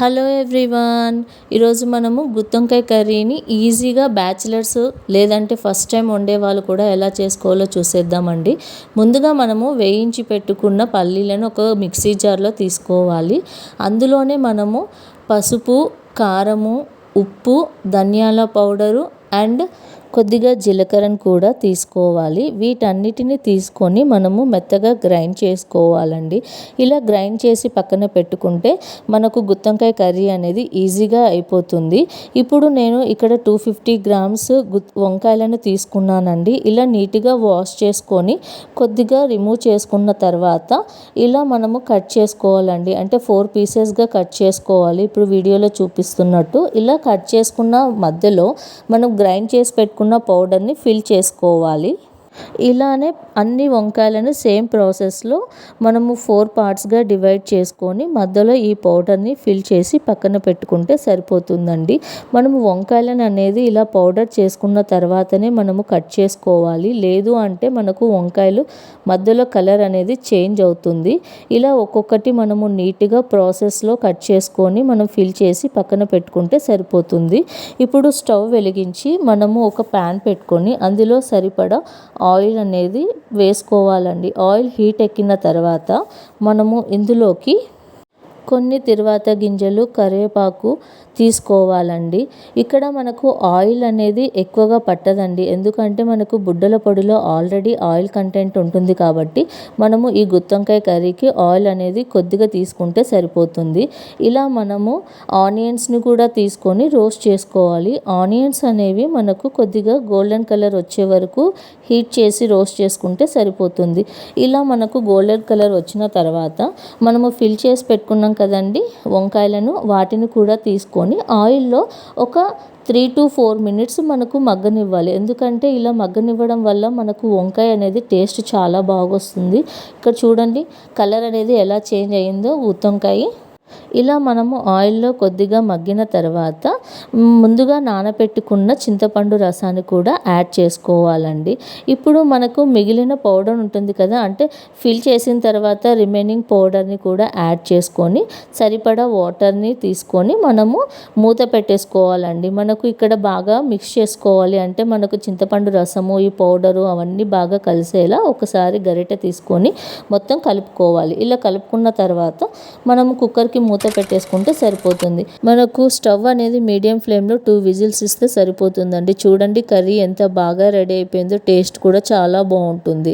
Hello everyone. ఈరోజు మనము గుత్తొంకాయ కర్రీని ఈజీగా బ్యాచిలర్స్ లేదంటే ఫస్ట్ టైం వండే వాళ్ళు కూడా ఎలా చేసుకోవాలో చూసేద్దామండి. ముందుగా మనము వేయించి పెట్టుకున్న పల్లీలను ఒక మిక్సీ జార్లో తీసుకోవాలి. అందులోనే మనము పసుపు, కారము, ఉప్పు, ధనియాల పౌడరు అండ్ కొద్దిగా జీలకర్రను కూడా తీసుకోవాలి. వీటన్నిటిని తీసుకొని మనము మెత్తగా గ్రైండ్ చేసుకోవాలండి. ఇలా గ్రైండ్ చేసి పక్కన పెట్టుకుంటే మనకు గుత్తొంకాయ కర్రీ అనేది ఈజీగా అయిపోతుంది. ఇప్పుడు నేను ఇక్కడ 250 గ్రామ్స్ వంకాయలను తీసుకున్నానండి. ఇలా నీట్గా వాష్ చేసుకొని కొద్దిగా రిమూవ్ చేసుకున్న తర్వాత ఇలా మనము కట్ చేసుకోవాలండి. అంటే 4 పీసెస్గా కట్ చేసుకోవాలి. ఇప్పుడు వీడియోలో చూపిస్తున్నట్టు ఇలా కట్ చేసుకున్న మధ్యలో మనం గ్రైండ్ చేసి పెట్టుకున్న పౌడర్ని ఫిల్ చేసుకోవాలి. ఇలానే అన్ని వంకాయలను సేమ్ ప్రాసెస్లో మనము 4 పార్ట్స్గా డివైడ్ చేసుకొని మధ్యలో ఈ పౌడర్ని ఫిల్ చేసి పక్కన పెట్టుకుంటే సరిపోతుందండి. మనము వంకాయలను అనేది ఇలా పౌడర్ చేసుకున్న తర్వాతనే మనము కట్ చేసుకోవాలి. లేదు అంటే మనకు వంకాయలు మధ్యలో కలర్ అనేది చేంజ్ అవుతుంది. ఇలా ఒక్కొక్కటి మనము నీట్గా ప్రాసెస్లో కట్ చేసుకొని మనం ఫిల్ చేసి పక్కన పెట్టుకుంటే సరిపోతుంది. ఇప్పుడు స్టవ్ వెలిగించి మనము ఒక ప్యాన్ పెట్టుకొని అందులో సరిపడా ఆయిల్ అనేది వేసుకోవాలండి. ఆయిల్ హీట్ ఎక్కిన తర్వాత మనము ఇందులోకి కొన్ని తిరువాత గింజలు, కరివేపాకు తీసుకోవాలండి. ఇక్కడ మనకు ఆయిల్ అనేది ఎక్కువగా పట్టదండి. ఎందుకంటే మనకు బుడ్డల పొడిలో ఆల్రెడీ ఆయిల్ కంటెంట్ ఉంటుంది కాబట్టి మనము ఈ గుత్తొంకాయ కర్రీకి ఆయిల్ అనేది కొద్దిగా తీసుకుంటే సరిపోతుంది. ఇలా మనము ఆనియన్స్ని కూడా తీసుకొని రోస్ట్ చేసుకోవాలి. ఆనియన్స్ అనేవి మనకు కొద్దిగా గోల్డెన్ కలర్ వచ్చే వరకు హీట్ చేసి రోస్ట్ చేసుకుంటే సరిపోతుంది. ఇలా మనకు గోల్డెన్ కలర్ వచ్చిన తర్వాత మనము ఫిల్ చేసి పెట్టుకున్నాం కదండి వంకాయలను, వాటిని కూడా తీసుకొని ఆయిల్లో ఒక 3 to 4 మినిట్స్ మనకు మగ్గనివ్వాలి. ఎందుకంటే ఇలా మగ్గనివ్వడం వల్ల మనకు వంకాయ అనేది టేస్ట్ చాలా బాగొస్తుంది. ఇక్కడ చూడండి కలర్ అనేది ఎలా చేంజ్ అయ్యిందో గుత్తొంకాయ. ఇలా మనము ఆయిల్లో కొద్దిగా మగ్గిన తర్వాత ముందుగా నానబెట్టుకున్న చింతపండు రసాన్ని కూడా యాడ్ చేసుకోవాలండి. ఇప్పుడు మనకు మిగిలిన పౌడర్ ఉంటుంది కదా, అంటే ఫిల్ చేసిన తర్వాత రిమైనింగ్ పౌడర్ని కూడా యాడ్ చేసుకొని సరిపడా వాటర్ని తీసుకొని మనము మూత పెట్టేసుకోవాలండి. మనకు ఇక్కడ బాగా మిక్స్ చేసుకోవాలి. అంటే మనకు చింతపండు రసము, ఈ పౌడరు అవన్నీ బాగా కలిసేలా ఒకసారి గరిటె తీసుకొని మొత్తం కలుపుకోవాలి. ఇలా కలుపుకున్న తర్వాత మనము కుక్కర్కి మూత పెట్టేసుకుంటే సరిపోతుంది. మనకు స్టవ్ అనేది మీడియం ఫ్లేమ్లో 2 విజిల్స్ ఇస్తే సరిపోతుందండి. చూడండి కర్రీ ఎంత బాగా రెడీ అయిపోయిందో, టేస్ట్ కూడా చాలా బాగుంటుంది.